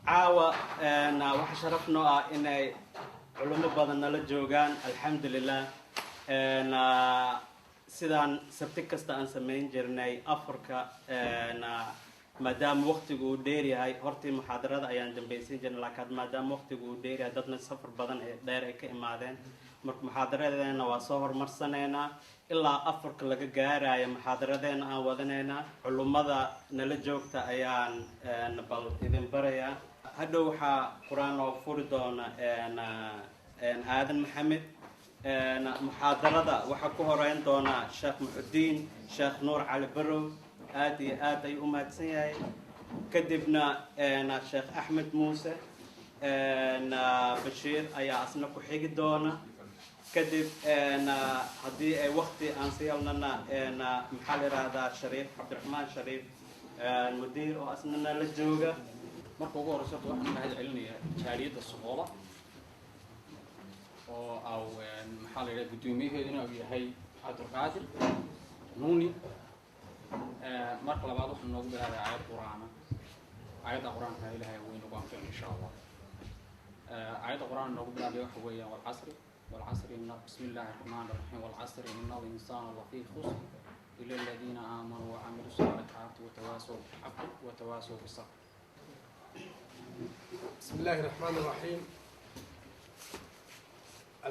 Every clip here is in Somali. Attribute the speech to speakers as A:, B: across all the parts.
A: caawa waxa sharaf noo ah inay culimo badan nala joogaan alxamdulilah sidaan sabti kasta aan samayn jirnay afarka maadaama waqtigu uu dheer yahay hortii muxaadarada ayaan dambaysan jirnay laakiin maadaama waqtigu uu dheer yahay dadna safar badan ee dheer ay ka imaadeen marka muxaadaradeena waa soo horumarsanaynaa ilaa afarka laga gaarayo muxaadaradeena aan wadanaynaa culimada nala joogta ayaan bal idin barayaa hadhow waxaa qur-aan oo furi doona aadan maxamed muxaadarada waxaa ku horeyn doona sheekh muxudiin sheekh nuur cali barow aad iyo aad ayuu u mahadsan yahay kadibna sheekh axmed muuse bashiir ayaa asna ku xigi doona kadib haddii ay waqti aan sii helnana maxaa la yidhaahdaa shariif cabdiraxmaan shariif mudiir oo asna nala jooga
B: marka ugu horeysa waxaan mahad celinayaa jaaliyadda Soomaaliya oo maxaa la yiraahdaa gudoomiyaheeduna uu yahay Cabdulqaadir Nuuni marka labaad waxaan noogu bilaabay aayadda quraanka Ilaahay weyn ugu anfacay insha Allah aayadda quraan noogu bilaabay waxa weeyaan والعصر بسم الله الرحمن الرحيم والعصر إن الإنسان لفي خسر إلا الذين آمنوا وعملوا الصالحات وتواصوا بالحق وتواصوا بالصبر.
C: بسم الله الرحمن الرحيم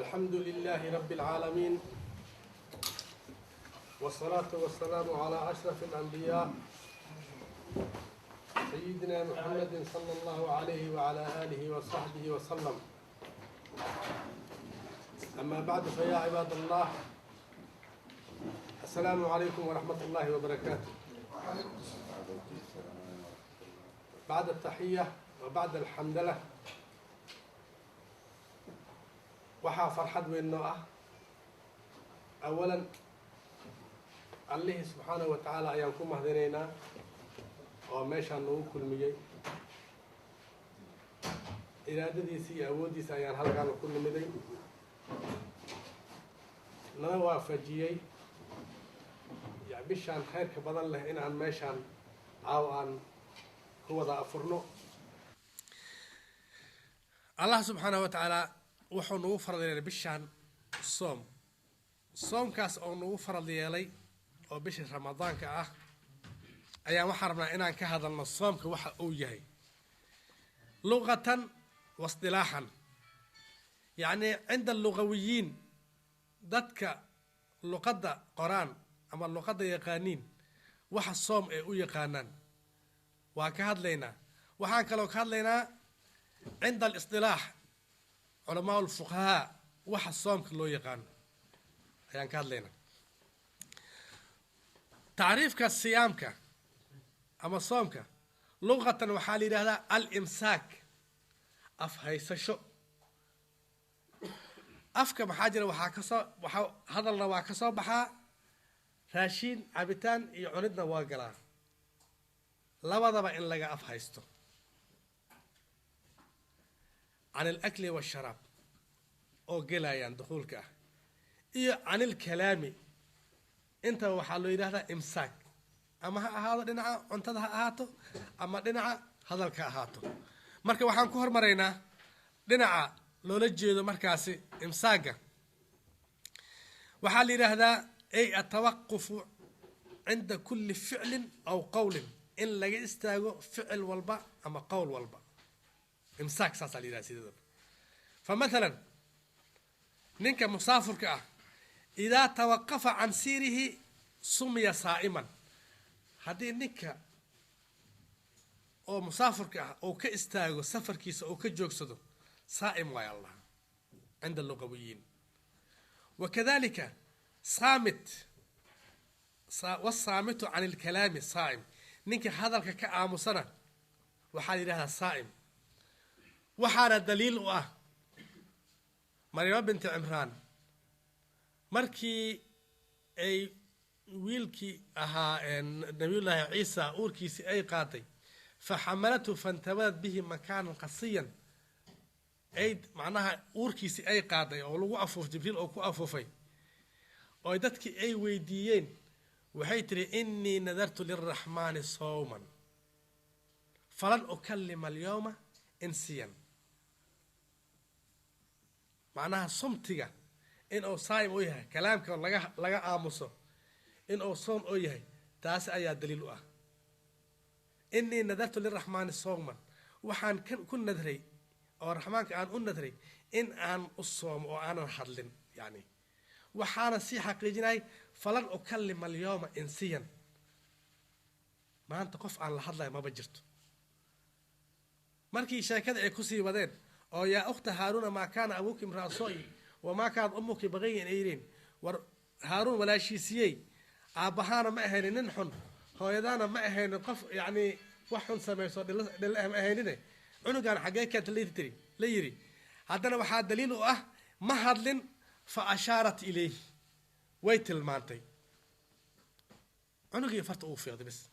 C: الحمد لله رب العالمين والصلاة والسلام على أشرف الأنبياء سيدنا محمد صلى الله عليه وعلى آله وصحبه وسلم. أما بعد فيا عباد الله السلام عليكم ورحمة الله وبركاته. بعد التحية وبعد الحمدلله وحا فرحد وإنه أولا الله سبحانه وتعالى أيامكم مهدنينا وماشا نوو كل مجي إرادتي أودي سيان هلقان كل مدي nala waafajiyay bishaan khayrka badan leh in aan meeshaan caaw aan ku wada afurno allah subxaanahu wa tacaala wuxuu nagu farad yeelay bishaan soomkaas oo nagu farad yeelay oo bishii ramadaanka ah ayaan waxaan rabnaa inaan ka hadalno soomka waxa uu yahay luqatan wasdilaaxan yacni cinda lugawiyiin dadka luqadda qoraan ama luqadda yaqaaniin waxa soom ay u yaqaanaan waa ka hadlaynaa waxaan kaloo ka hadlaynaa cinda alisdilaax culamaa ulfuqahaa waxa soomka loo yaqaano ayaan ka hadlaynaa tacriifka siyaamka ama soomka luqatan waxaa la yidhahdaa al-imsaak afhaysasho afka maxaa jira waxaa hadalna waa ka soo baxaa raashiin cabitaan iyo cunidna waa galaa labadaba in laga af haysto can alakli waasharaab oo gelayaan dukuulka ah iyo can ilkalaami intaba waxaa loo yidhahdaa imsaak ama ha ahaado dhinaca cuntada ha ahaato ama dhinaca hadalka ahaato marka waxaan ku hormaraynaa dhinaca loola jeedo markaasi imsaaga waxaa la yidhaahdaa ay atawaqufu cinda kulli ficlin aw qowlin in laga istaago ficil walba ama qowl walba imsaak saasaa la yidhahda sideedaba fa mathalan ninka musaafirka ah idaa tawaqafa can siirihi sumiya saa'iman haddii ninka oo musaafirka ah oo ka istaago safarkiisa oo ka joogsado صائم ويا الله عند اللغويين وكذلك صامت والصامت عن الكلام صائم نينك هذا كآمسنا وحال لها صائم وحال الدليل مريم بنت عمران مركي أي wiilkii ahaa nabiyullaahi ciisa uurkiisii ay qaaday faxamalatu fantabadad bihi makaanan qasiyan ay macnaha uurkiisii ay qaaday oo lagu afuuf jibriil oo ku afuufay oo dadkii ay weydiiyeen waxay tiri innii nadartu lilraxmaani sawman falan ukallima alyawma insiyan معناها صمتيجا إن أو صايم وياه كلامك لجا آموسه إن أو صوم وياه تاس أي دليل إني نذرت للرحمن صوما وحن كن ندري أو الرحمن كان ندري إن أن الصوم وأنا حدلن يعني وحنا سيحة قيجناي فلن أكلم اليوم إنسيا ما أنت قف عن الحد ما بجرت مركي شاكد عكسي بدين أو يا أخت هارون ما كان أبوك امرأ سوء وما كانت أمك بغي إيرين هارون ولا شيء سيء أبهانا ما أهين ننحن هو يدانا ما أهين قف يعني وحن سمي صار للأهم أهيننا عنو كان حقيقة اللي تري ليري هذا واحد دليل ما هادلن فأشارت إليه ويت المانتي عنو جي فرط أوفي هذا بس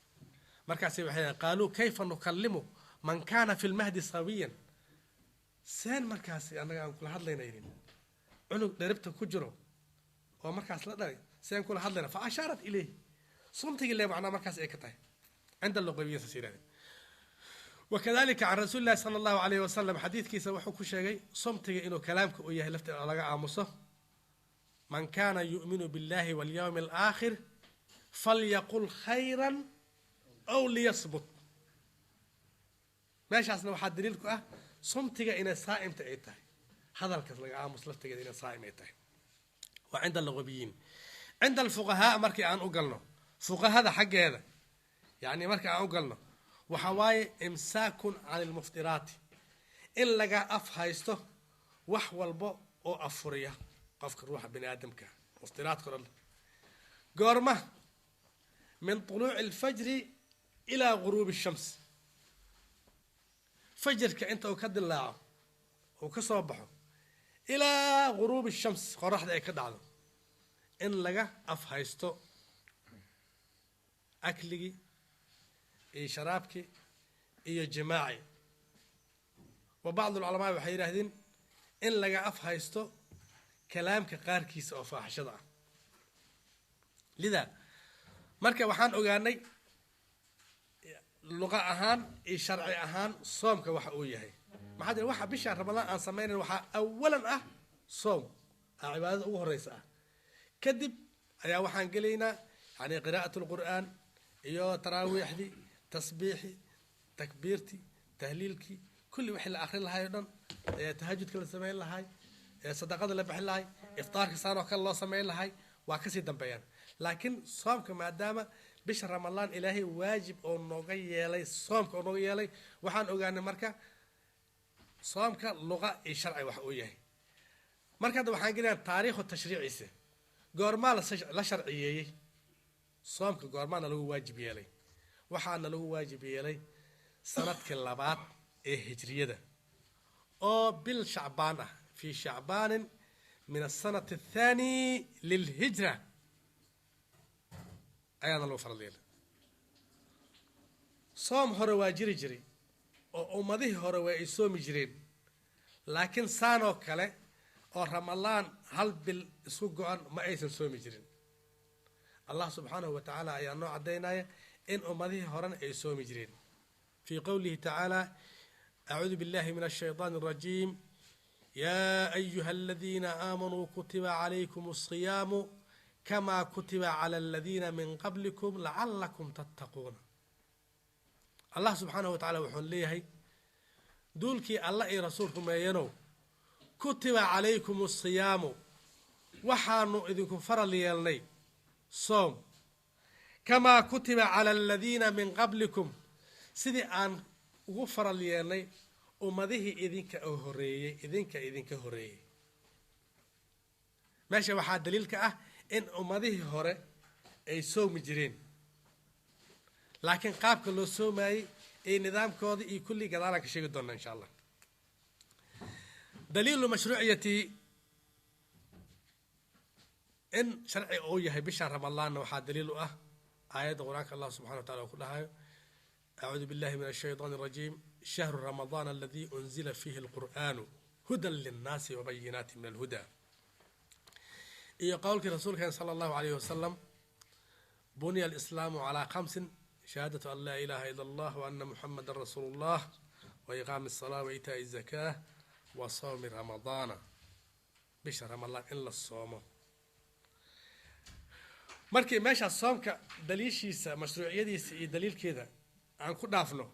C: مركز قالوا كيف نكلمه من كان في المهد سويا سين مركاسي أنا كل هذا لنا يرين عنق دربته كجرو ومركاس لا دري سين كل هذا لنا فأشارت إليه صمتي اللي معنا مركاس إكتاه عند اللغويين سيرة وكذلك عن رسول الله صلى الله عليه وسلم حديث كيس وحكوا شيء صمتي إنه كلامك وياه لفت على عامصه من كان يؤمن بالله واليوم الآخر فليقل خيرا أو ليصمت ماشي أصلا واحد دليلك صمتك إن صائم تأتي هذا الكلام عامص لفتك إن صائم تأتي وعند اللغويين عند الفقهاء مركي عن أقلنا فقهاء هذا حق هذا يعني مركي عن أقلنا وحواي إمساك عن المفطرات إن لقى أفهايسته وحول بو أو أفريا قفك روح بني آدم كا مفطرات كرل قرمة من طلوع الفجر إلى غروب الشمس فجرك أنت وكد اللاعب وكصبحه إلى غروب الشمس قرح ذا كد على إن لقى أفهايستو أكلي إيه شرابك إيه جماعي وبعض العلماء بحيرهدين إن لقى أفهايستو كلامك قاركيس أو فاحشة لذا مركب وحان أغاني اللغة أهان الشرعي أهان صومك وحقويه ما حد الواحد بشهر رمضان أن سمينا الواحد أولا صوم عبادة أوه رئيسة كذب أيا وحان قلينا يعني قراءة القرآن إيو تراويح دي تسبيحي تكبيرتي تهليلكي كل وحي الآخرين لهاي أيضا تهجد كل سمين لهاي صدقات اللي بحل لهاي إفطارك صاروا كالله سمين لهاي وكسي دنبيان لكن صومك ما دام بشهر رمضان إلهي واجب أو نوغي يلي صومك أو نوغي يلي وحان أوغاني مركا صومك اللغة الشرعي وحقويه مركا دو وحان قلنا تاريخ التشريع إيسي قورما لا شرعيي صومك قورما له واجب يلي وحان له واجب يلي سنة كلابات هجرية ده أو بالشعبان في شعبان من السنة الثاني للهجرة أيانا لو فرليل صوم هروا جري أو أمده هروا يسوم جرين لكن سانو كله أو رمضان هل بالسوق عن ما أيسن سوم جرين الله سبحانه وتعالى أيانا عدينا إن أمده هرن يسوم جرين في قوله تعالى أعوذ بالله من الشيطان الرجيم يا أيها الذين آمنوا كتب عليكم الصيام كما كتب على الذين من قبلكم لعلكم تتقون الله سبحانه وتعالى وحن ليه دولكي الله إي رسولكم ينو كتب عليكم الصيام وحانو إذنكم فرلي يلني صوم كما كتب على الذين من قبلكم سيدي أن غفر لي يلني ومده إذنك أهريه إذنك هريه ماشي واحد دليلك إن أمده هره أي سوم جرين لكن قابك لو سوماي أي نظام كودي أي كل قدرك شيء قدرنا إن شاء الله دليل مشروعية إن شرعي أويه بشهر رمضان وحا دليل آيات القرآن الله سبحانه وتعالى كلها أعوذ بالله من الشيطان الرجيم شهر رمضان الذي أنزل فيه القرآن هدى للناس وبينات من الهدى إيه قولك رسولك صلى الله عليه وسلم بني الإسلام على 5 شهادة أن لا إله إلا الله وأن محمد رسول الله وإقام الصلاة وإيتاء الزكاة وصوم رمضان بشهر رمضان إلا الصوم markii meesha soomka daliishiisa mashruuciyadiisa iyo daliilkeeda aan ku dhaafno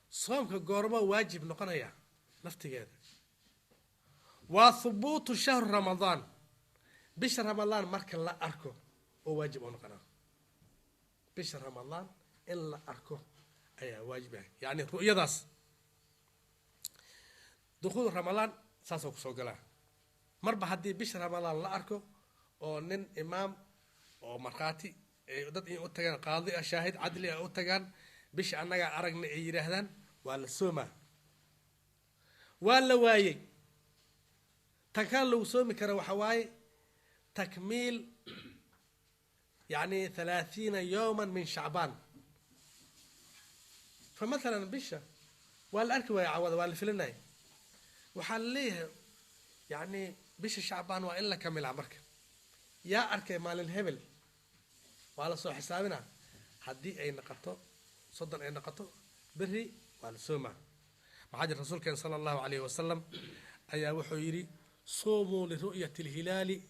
C: soomka goorma waajib noqonaya laftigeeda waa thubuutu shahr ramadaan bisha ramadaan marka la arko oo waajib u noqonaa bisha ramadaan in la arko ayaa waajib ah yani ru'yadaas dukhul ramadaan saasoo ku soo galaa marba haddii bisha ramadaan la arko oo nin imaam oo markhaati dad in u tagaan qaadi ah shaahid cadli ah u tagaan bisha annaga aragna ay yiraahdaan waa la soomaa waa la waayay tan kale lagu soomi kara waxa waaye takmiil يعني 30 يوما من شعبان فمثلا بشا والأرك ويعوض والفلناي وحليه يعني بش شعبان وإلا كمل عمرك يا أرك مال الهبل وعلى صو حسابنا حدي أي نقطة صدر أي نقطة بري وعلى سوما وحاج الرسول كان صلى الله عليه وسلم أي وحيري صوموا لرؤية الهلال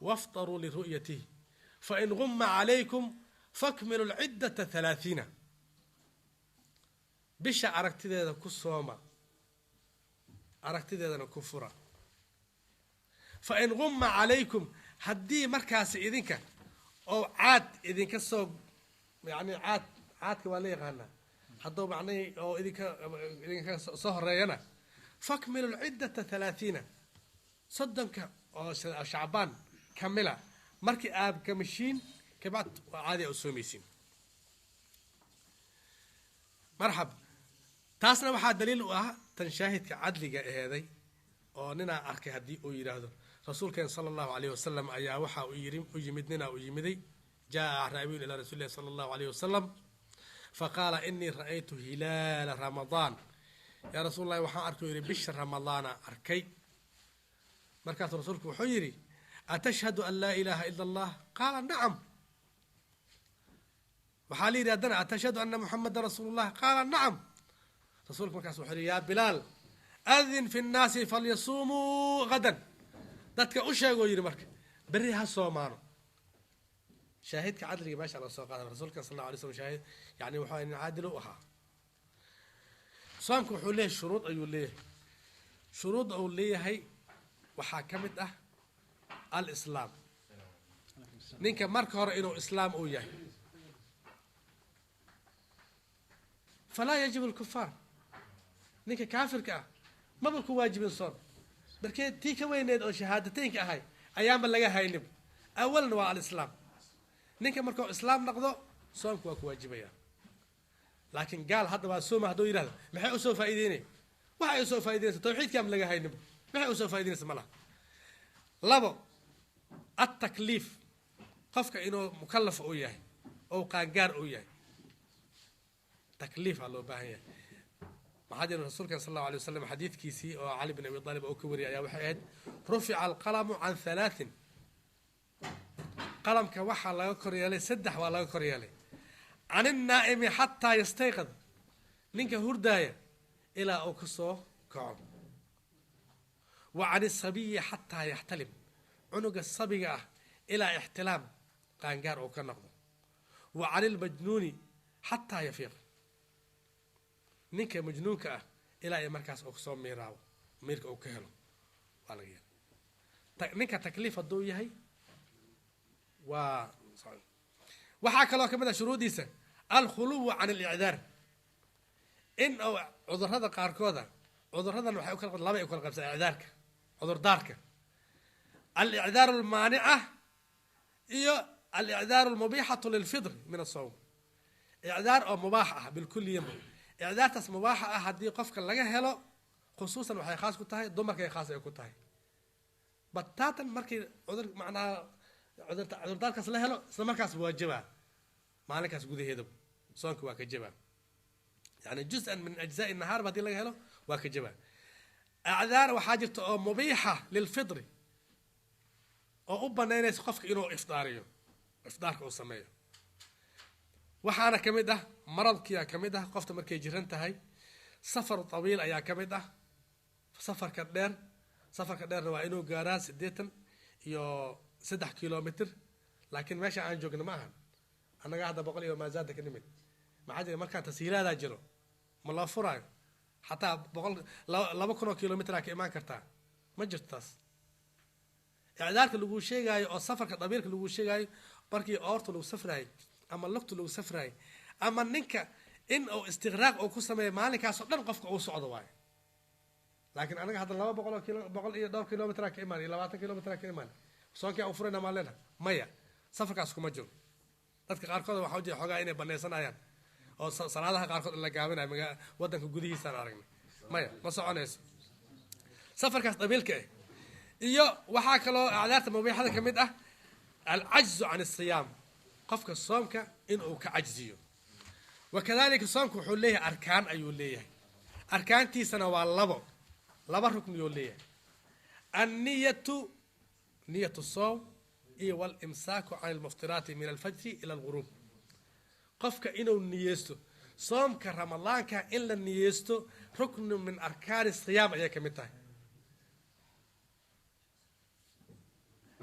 C: وافطروا لرؤيته فإن غم عليكم فاكملوا العدة 30 بش أركت ذا كصوما أركت ذا كفرة فإن غم عليكم هدي مركز إذنك أو عاد إذنك الصوب يعني عاد كوالي غانا حدو معني أو إذنك صهر رينا فاكملوا العدة 30 صدمك أو شعبان كملها markii aad kamishiin kabad caadi u soomaysiin marxab taasna waxa daliil u ah tan shaahidka cadliga aheeday oo nina arkay hadii uu yiraahdo rasuulkeen sallallahu alayhi wasallam ayaa waxa uu yimid nina uu yimiday jaa raabiul ila rasuulillahi sallallahu alayhi wasallam faqala inni ra'aytu hilal ramadan ya rasuulillahi waxa arkay bisha ramadana arkay markaas rasuulku wuxuu yiri أتشهد أن لا إله إلا الله قال نعم وحالي رادنا أتشهد أن محمد رسول الله قال نعم رسولك مكاس وحري يا بلال أذن في الناس فليصوموا غدا ذاتك أشياء يري مرك بريها صومانو شاهدك عدل ما شاء الله سوق رسولك صلى الله عليه وسلم شاهد يعني وحاين عادلوها صومك وحوليه شروط أيو ليه شروط أو ليه هي وحاكمت الإسلام نينك مارك هور إنه إسلام أو ياهي فلا يجب الكفار نينك كافر كا ما بكو واجب الصوم بركي تيك وينيد أو شهادتين كأهاي أيام اللي هاي نب أولا هو الإسلام نينك ماركو إسلام نقضو صومك وكو واجبيا لكن قال هذا واسوم هدو يراد محي أسو فايديني وحي أسو فايديني توحيد كام لقى هاي نب محي أسو فايديني سمالا لابو التكليف قفك إنه مكلف أو ياهي أو قانقار أو ياهي تكليف الله باهي محاجر الرسول صلى الله عليه وسلم حديث كيسي أو علي بن أبي طالب أو كوري يا وحيد رفع القلم عن 3 قلم كوحى لا يكر يالي سدح ولا يكر يالي عن النائم حتى يستيقظ نينك هرداية إلى أوكسو كعب وعن الصبي حتى يحتلم عنق الصبي إلى احتلام قانقار أو كنقض وعن المجنون حتى يفيق نينك مجنونك إلى مركز أوكسو ميراو ميرك أو كهلو نينك تكليف الضوء هي وحاك الله كمان شروط الخلو عن الإعذار إن أو عذر هذا قاركوذا عذر هذا نوحي أكل قد لا يأكل قبس إعذارك عذر دارك الإعذار المانعة هي الإعذار المبيحة للفطر من الصوم إعذار أو مباحة بالكل يوم إعذار تس مباحة هدي قفك لجا هلا خصوصا وحي خاص كتاهي ضمك هي خاصة كتاهي بتاتا مركي عذر معناها عذر كاس له هلو اسلا مركاس واجبها مالكاس غدهيدب صونك waa ka jabaa يعني جزءا من اجزاء النهار بدي laga helo waa ka jabaa اعذار waxaa jirta oo mubiixa للفطر oo u banaynaysa qofka inuu iftaariyo iftaarka uu sameeyo waxaana kamid ah maradkiya kamid ah qofta markay jiran tahay safar طويل ayaa kamid ah safarka dheer waa inuu gaaraa 80 iyo 3 kilomitir laakiin meesha aan joogno ma ahan anaga hadda 100 iyo maazaada ka nimid maxaa jira marka tasiilaada jiro ma la furaayo hatta 200 kilomitir ka imaan kartaa ma jirtaas اعذارك lagu sheegayo oo safarka dabiirka lagu sheegayo markii oorta lagu safray ama lugta lagu safray ama ninka in uu istiqraaq oo ku sameeyo maalinkaas oo dhan qofka uu socdo waay laakiin anaga hadda 200 kilomitir ka imaan 20 kilomitir ka imaan soonkii aan furayna maalina maya safarkaas kuma jiro dadka qaarkood waxa u jeedaa xogaa inay baneysanayaan oo salaadaha qaarkood la gaabinayo wadanka gudihiisa aan aragnay maya ma soconayso safarkaas dabiilka ah iyo waxa kale acdaarta mubiixada kamid ah al-ajzu an as-siyam qofka soomka inuu ka ajziyo wakadalika soomku wuxuu leeyahay arkaan ayuu leeyahay arkaantiisana waa laba rukn ayuu leeyahay an-niyatu niyatu as-sawm iyo wal imsaaku an al-muftiraat min al-fajr ila al-ghurub qofka inuu niyeysto soomka ramadaanka in la niyeysto rukn min arkaan as-siyam ayaa kamid tahay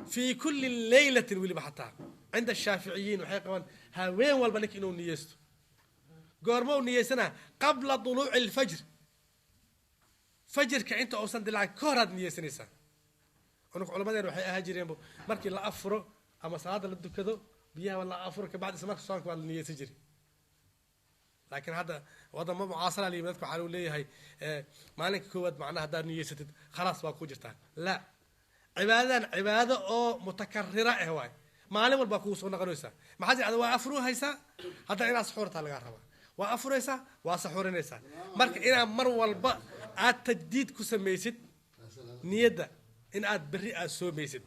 C: في كل ليلة ولي حتى عند الشافعيين وحيقون هاوين والبنك إنه نيستو قرمو نيسنا قبل طلوع الفجر فجر كأنت أوصل دلع كورد نيسنيسا ونك علماء يروح هاجرين بو مركي لا أفرو أما صلاة لدو كذو بيها ولا أفرو كبعد سماك صانك ولا نيس يجري لكن هذا وضع ما معاصرة لي بدك حلو لي هاي مالك كود معناها دار نيستد خلاص باكو جرتان لا عبادة أو متكررة هواي ما لم يبقى كوس ونقوليسا ما حد هذا وافرو هيسا هذا إلى سحور تلقى ربا وافرو هيسا وسحور نيسا مرك إلى مر والبا التجديد كسميسد نيدا إن أد بريء سو ميسد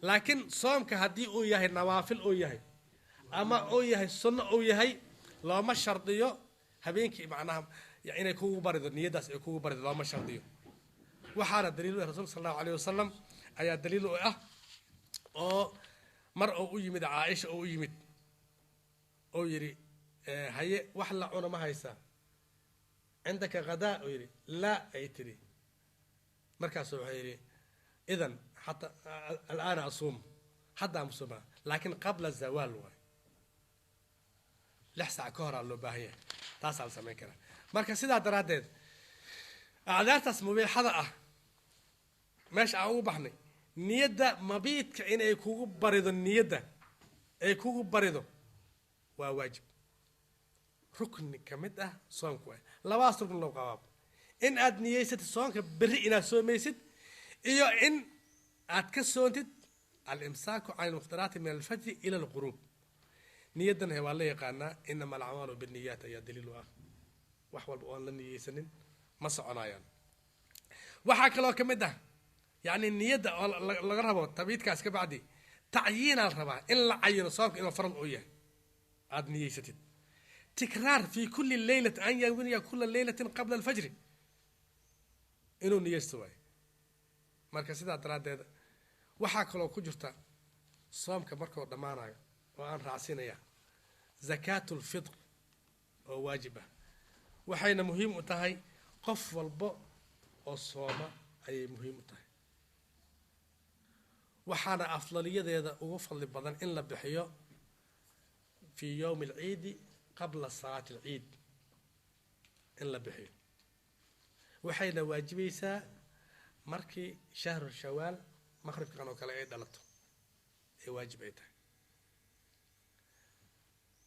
C: لكن صوم كهدي أو يهي نوافل أو يهي أما أو يهي سنة أو يهي لا ما شرطيو هبينك معناها يعني يكون برد نيدا يكون برد لا ما شرطيو وحنا دليل الرسول صلى الله عليه وسلم أي دليل أو مرء أو يمد عائشة أو يمد أو يري هي وحلا عنا ما هيسا عندك غداء أو يري لا أي تري مركز يري إذن حتى الآن أصوم حتى أصوم لكن قبل الزوال واي لحسا كهرة اللي باهية تاسع سمين كده مركز سيدا درادد أعداد اسمه حضاء ماشي أو بحني نيدا مبيت كأن يكوجو بريدو نيدا يكوجو بريدو وواجب ركن كمدة صوم كوي لا واصل من القواب إن أد نيست الصوم كبري إن صوم يست إيو إن أتكسونت الإمساك عن المفترات من الفجر إلى الغروب نيدا هو الله يقالنا إنما الأعمال بالنيات يا دليل وحول بقول لني يسنن ما صعنايان waxaa kaloo kamid ah yani niyada laga rabo tabiidkaas ka bacdi تعيين الربا إلا عين صومك إنه فرض أويه عاد نيستد تكرار في كل الليلة أن ينوي كل ليلة قبل الفجر إنه نيستوي مركز سيدا دراد وحاك لو كجرتا صومك مركو ضمانه وأن راسينيا زكاة الفطر واجبة وحين مهم تهي قف والبؤ والصوم أي مهم تهي وحانا أفضلية ذا وفضل بدن إلا بحيو في يوم العيد قبل صلاة العيد إلا بحيو وحين واجبيسا مركي شهر الشوال مغرب كانوا كلا عيد دلته أي واجبيته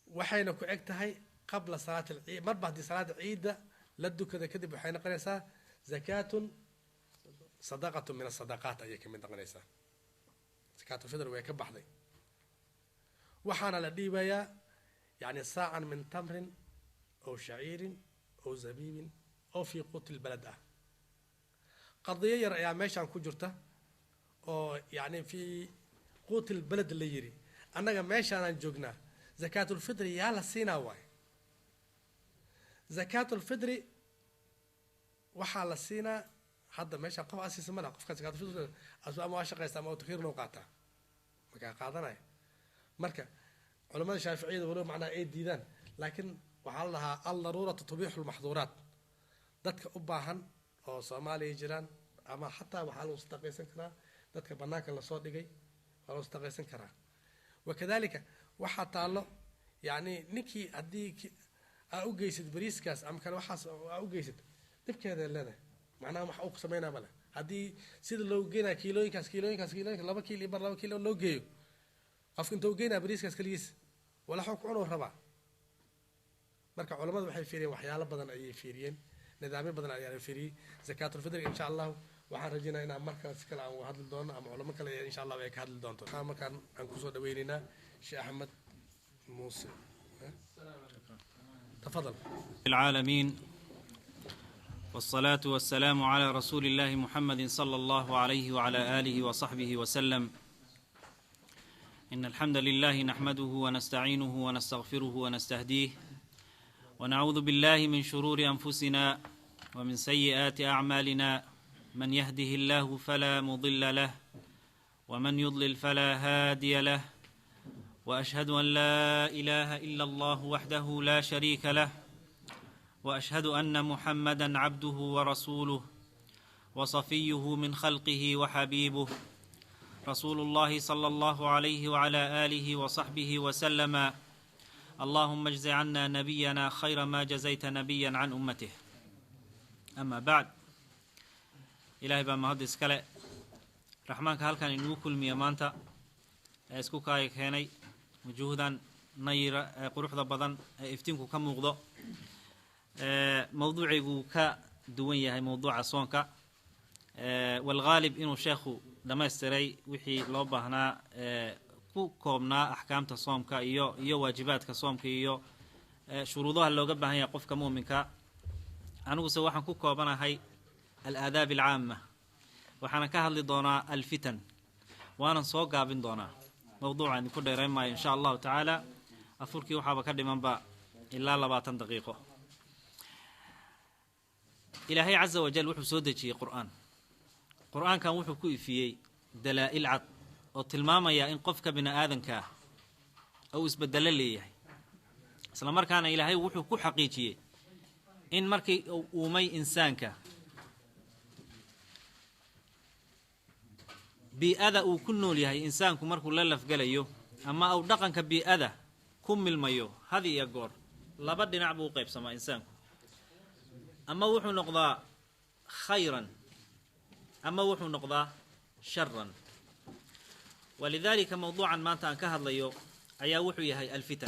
C: وحين كعكتهاي قبل صلاة العيد مر بعد صلاة العيد لدو كذا كذب وحين قريسا زكاة صدقة من الصدقات أي كم من قريسا زكاة الفطر ويكب حظي وحنا لدي بيا يعني ساعة من تمر أو شعير أو زبيب أو في قوت البلد قضية يا ماشي عن كجرته أو يعني في quut albalad la yiri annaga meeshaan joognaa zakaatul fitri yaa la siinaa waay zakaatul fitri waxaa la siinaa hadda meesha qof asiisa ma laha qofka zakaatul fitri ama waa shaqaysta ama takhiir noo qaataa markaa qaadanaya marka culamada shaaficiyada walow macnaha ay diidaan laakiin waxaa la dhahaa aldaruuratu tubiixu lmaxduuraat dadka u baahan oo soomaaliya jiraan ama xataa waxaa lagu sadaqaysan karaa dadka banaanka lasoo dhigay waa lagu sadaqaysan karaa wakadalika waxaa taallo yani ninkii haddii aa u geysid bariiskaas ama kale waxaas aa u geysid dhibkeeda leedahay macnaha wax uu sameynaa male haddii sida loo geenaa kiilooyinkaas 2 kiilo bar 2 kiilo loo geeyo qofka intuu geenaa bariiskaas kaligiis wala xog cunoo rabaa marka culimadu waxay fiiriyeen waxyaalo badan ayay fiiriyeen nidaamyo badan ayay fiiriyeen zakaatul fitr insha Allah waxaan rajaynayaa inaan markaas kale aan hadli doono ama culimo kale insha Allah ay ka hadli doonto markaan aan ku soo dhaweynaynaa Sheikh Ahmed Muuse تفضل
D: العالمين والصلاة والسلام على رسول الله محمد صلى الله عليه وعلى آله وصحبه وسلم إن الحمد لله نحمده ونستعينه ونستغفره ونستهديه ونعوذ بالله من شرور أنفسنا ومن سيئات أعمالنا من يهده الله فلا مضل له ومن يضلل فلا هادي له وأشهد أن لا إله إلا الله وحده لا شريك له وأشهد أن محمدًا عبده ورسوله وصفيه من خلقه وحبيبه رسول الله صلى الله عليه وعلى آله وصحبه وسلم اللهم اجز عنا نبينا خير ما جزيت نبيا عن أمته أما بعد إلهي بمهد اسكالي رحمانك هل كان إنو كل ميامانتا اسكو كاي كيني وجوهدا نير قروح ضبضا افتنكو كم مغضو موضوعي كدوين هي موضوع صونكا والغالب إنه شيخو لما يستري وحي لو بهنا كوبنا أحكام تصومك إيو واجبات كصومك إيو شروطها اللي قبها هي قف كمؤمنك أنا قصة واحد كوبنا هي الآداب العامة وحنا كهل دونا الفتن وأنا نسوق قابل دونا موضوع عندي كل رمى إن شاء الله تعالى أفركي وحابة كدي من با إلا 20 دقيقة إلهي عز وجل وحو سودجي قرآن كان وحو كويفيي دلائل عد أو تلماما يا إن قفك بنا آذن كاه أو اسبدل لي سلام مركان إلهي وحو كو حقيقي إن مركي أومي إنسان كاه بيئة أو كنو ليهي إنسان كو مركو للف قليو أما أو دقن كبيئة كم الميو هذه يقول لابد نعبو قيب سما إنسان أما وحو نقضى خيرا أما وحو نقضى شرا ولذلك موضوعا ما أنت أنكهد ليو أيا وحو يهي الفتن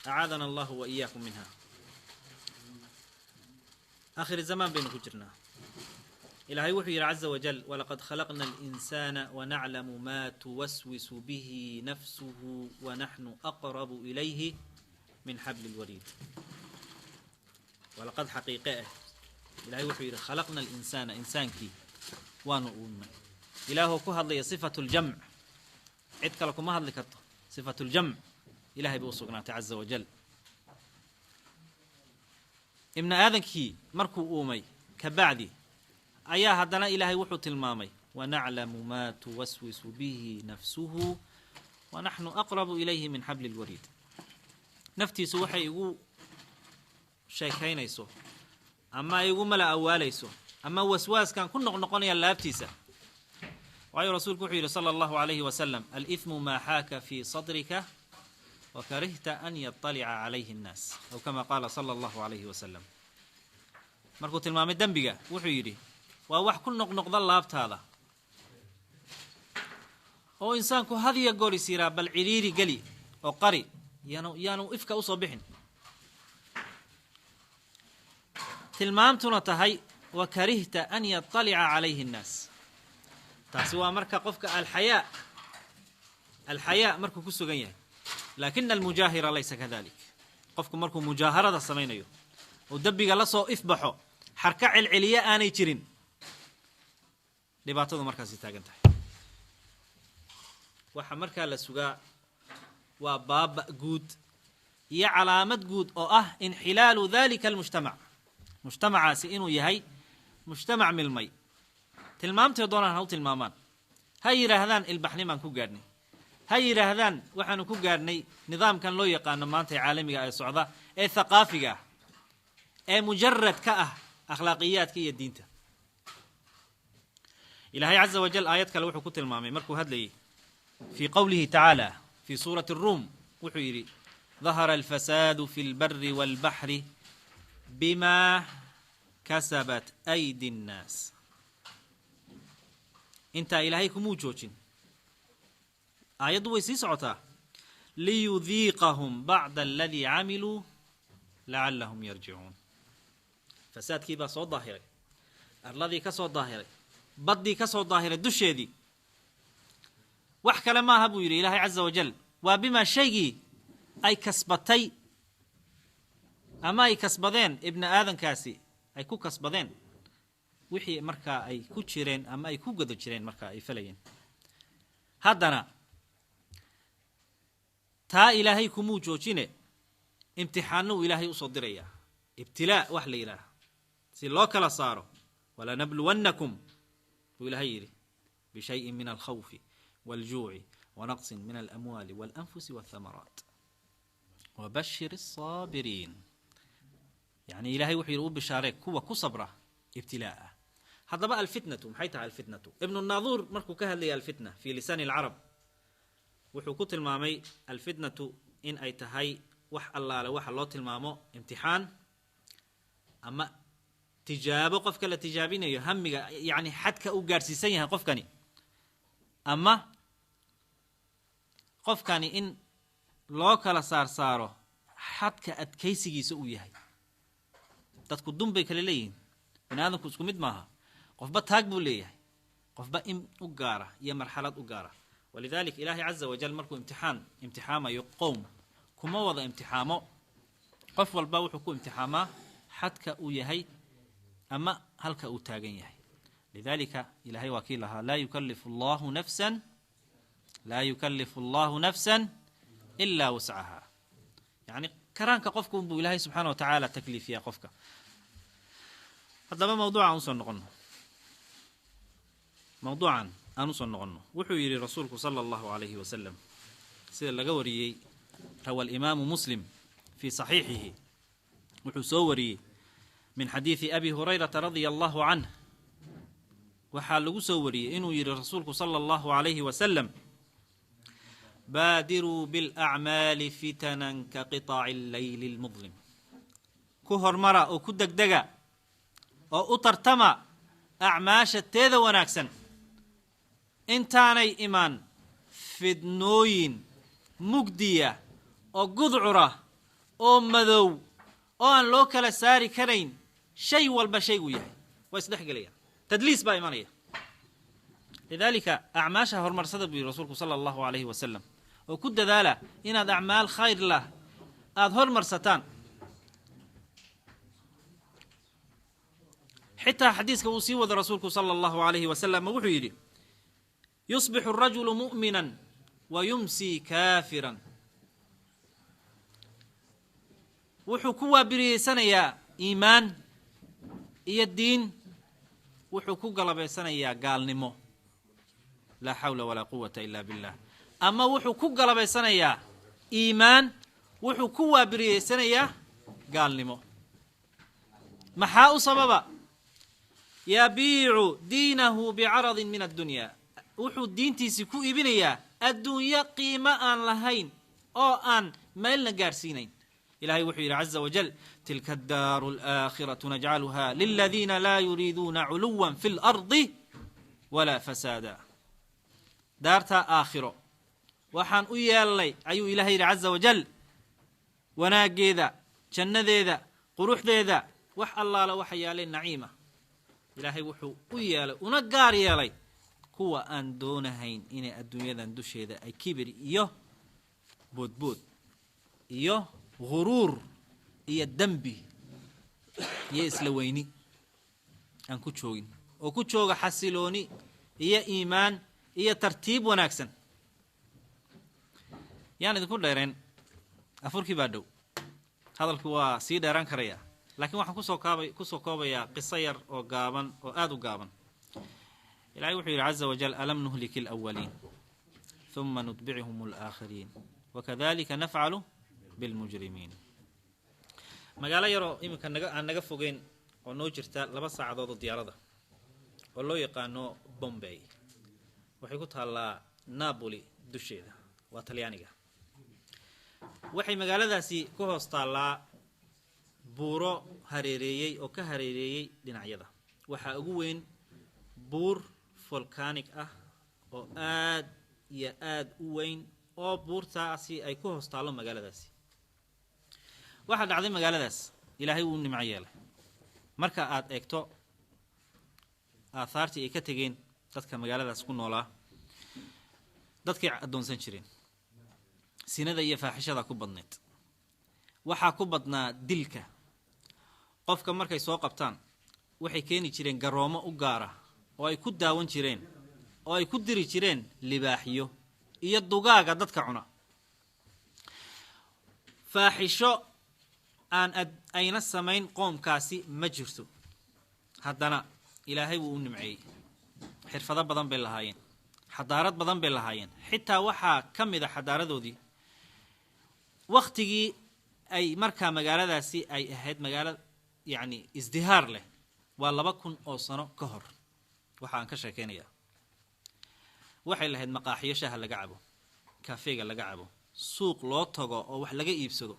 D: أعاذنا الله وإياكم منها آخر الزمان بين كجرنا إلهي وحي عز وجل ولقد خلقنا الإنسان ونعلم ما توسوس به نفسه ونحن أقرب إليه من حبل الوريد ولقد حقيقة إلهي وحي خلقنا الإنسان إنسانكي وانؤمن إلهي كهض لي صفة الجمع عدك لكم ما هذلك صفة الجمع إلهي بوصقنا عز وجل ابن آذنكي مركو أومي كبعدي أيها هدنا إلهي وحوت المامي ونعلم ما توسوس به نفسه ونحن أقرب إليه من حبل الوريد نفتي سوحي يقول شيخين يسو أما يقول ملا أول يسو أما وسواس كان كنا نقني اللابتيسة وعي رسول كحيل صلى الله عليه وسلم الإثم ما حاك في صدرك وكرهت أن يطلع عليه الناس أو كما قال صلى الله عليه وسلم مركوت المام الدنبقة وحيري وواح كل نقض اللابت هذا هو إنسانكو هذه يقول يسيرا بل عريري قلي أو قري يانو إفك أصبحن تلمامتنا تهي وكرهت أن يطلع عليه الناس تاسوا مركا قفك الحياء مركو كسو غنيه لكن المجاهرة ليس كذلك قفك مركو مجاهرة السمينيو ودبق لصو إفبحو حركع العلياء آني ترين لباتو مركزي تاقنتها waxa markaa la sugaa waa baaba guud iyo calaamad guud oo ah inxilaalu dhalika almujtamac mujtamacaasi inuu yahay mujtamac milmay tilmaamtay doonaan ha u tilmaamaan ha yidhaahdaan ilbaxnimaan ku gaadhnay ha yidhaahdaan waxaanu ku gaadhnay nidaamkan loo yaqaano maanta ee caalamiga ee socda ee thaqaafiga ah ee mujarad ka ah akhlaaqiyaadka iyo diinta ilaahay caza wajal aayad kale wuxuu ku tilmaamay markuu hadlayay fii qowlihi tacaala fii suurati الruum wuxuu yidhi ظahara alfasaadu fi اlbari wاlbaxri bima kasabat aydi الnaas intaa ilaahay kumuu joojin aayaddu way sii socotaa liyudiiqahum bacda aladii camiluu lacallahum yarjicuun fasaadkii baa soo daahiray arladii ka soo daahiray baddii ka soo daahiray dusheedii wax kale maaha buu yidhi ilaahay caza wajal waa bimaa shaygii ay kasbatay ama ay kasbadeen ibni aadankaasi ay ku kasbadeen wixii markaa ay ku jireen ama ay ku guda jireen markaa ay falayeen haddana taa ilaahay kumuu joojine imtixaano uu ilaahay usoo dirayaa ibtilaa wax la yidhaaha si loo kala saaro walanabluwannakum buu ilaahay yidhi bishayin min alkhawfi waaljuuci wanaqsin min alamwaali waalanfusi waathamaraat wabashir الصaabiriin yani ilahay wuxuu yidhi u bishaaree kuwa ku sabra ibtilaa'a haddaba alfitnatu maxay tahay alfitnatu ibnu naaduur markuu ka hadlayay alfitna fii lisaani alcarab wuxuu ku tilmaamay alfitnatu in ay tahay wax allaale waxa loo tilmaamo imtixaan ama tijaabo qofka la tijaabinayo hamiga yani xadka u gaadhsiisan yahay qofkani ama qofkani in loo kala saarsaaro xadka adkaysigiisa uu yahay dadku dun bay kale leeyihiin bani aadamku isku mid maaha qofba taag buu leeyahay qofba in u gaara iyo marxalad u gaara walidalik ilaahay caza wajal markuu imtixaamayo qowm kuma wada imtixaamo qof walba wuxuu ku imtixaamaa xadka uu yahay ama halka uu taagan yahay lidalika ilaahay waa kii lahaa laa yukallifu allahu nafsan ilaa wascaha yani karaanka qofka unbuu ilaahay subxaana wa tacaala takliifiyaa qofka haddaba mawduucan aan usoo noqonno wuxuu yidhi rasuulku sala allahu alayhi wasalam sida laga wariyey rawa alimaamu muslim fii saxiixihi wuxuu soo wariyey min xadiidi abi hurayrata radia allahu canh waxaa lagu soo wariyey inuu yidhi rasuulku sala allahu alayhi wasalam baadiruu biاlacmaali fitanan ka qiطaaci اllayli اlmudlim ku hormara oo ku degdega oo u tartama acmaasha teeda wanaagsan intaanay imaan fidnooyin mugdiya oo gudcura oo madow oo aan loo kala saari karayn shay walba shayguu yahay waa isdhex gelayaan tadliis baa imanaya lidalika acmaasha horumarsada buu yihi rasuulku sala allahu alayhi wasalam oo ku dadaala inaad acmaal khayr lah aada hormarsataan xitaa xadiiska uu sii wada rasuulku sala allahu alayhi wasalam wuxuu yidhi yusbixu arajulu mu'minan wa yumsii kaafiran wuxuu ku waabiriyeysanayaa iimaan iyo diin wuxuu ku galabaysanayaa gaalnimo laa xawla walaa quwata ila billah ama wuxuu ku galabaysanayaa iimaan wuxuu ku waabiriyeysanayaa gaalnimo maxaa u sababa yabiicu diinahu bicaradin min addunya wuxuu diintiisii ku iibinayaa adduunyo qiimo aan lahayn oo aan meelna gaadhsiinayn ilahay wuxuu yidhi caza wajal tilka addaaru alaakhiratu najcaluha liladiina laa yuriiduuna culuwan fi اlardi walaa fasaada daartaa aakhiro waxaan u yeelnay ayuu ilahay yidhi caza wajal wanaaggeeda jannadeeda quruxdeeda wax allaala waxa yaalay naciima ilaahay wuxuu u yeelay una gaar yeelay kuwa aan doonahayn inay adduunyadan dusheeda ay kibir iyo boodbood iyo guruur iyo dembi iyo isla weyni aan ku joogin oo ku jooga xasilooni iyo iimaan iyo tartiib wanaagsan yaan idinku dheereen afurkii baa dhow hadalku waa sii dheeraan karaya laakiin waxaan kusoo koobayaa qiso yar oo gaaban oo aad u gaaban ilaahay wuxuu yidhi caza wajal alam nuhliki alawaliin ثم نتبعهم الآخرين وكذلك نفعل بالمجرمين magaalo yaroo iminka aan naga fogeyn oo noo jirta 2 saacadood oo diyaarada oo loo yaqaano Bombay waxay ku taallaa Napoli dusheeda waa Talyaaniga waxay magaaladaasi ku hoos taallaa buuro hareereeyay oo ka hareereeyay dhinacyada waxa ugu weyn buur volcanic ah oo aad u weyn oo buurtaasi ay ku hoos taalo magaaladaasi waxa dhacday magaaladaas ilaahay uu nimco yeelay marka aad eegto aasaartii ay ka tageen dadka magaaladaas ku noolaa dadkii adoonsan jireen sinada iyo faaxishada ku badneed waxaa ku badnaa dilka qofka markay soo qabtaan waxay keeni jireen garoomo u gaara oo ay ku daawan jireen oo ay ku diri jireen libaaxiyo iyo dugaaga dadka cuna faaxisho aan ayna samayn qoomkaasi ma jirto haddana ilaahay wuu u nimceeyey xirfado badan bay lahaayeen xadaarad badan bay lahaayeen xitaa waxaa ka mid a xadaaradoodii waqtigii ay markaa magaaladaasi ay ahayd magaalo yacni isdihaar leh waa 2000 oo sano ka hor waxaan ka sheekeynayaa waxay lahayd maqaaxiyo shaaha laga cabo kafeega laga cabo suuq loo tago oo wax laga iibsado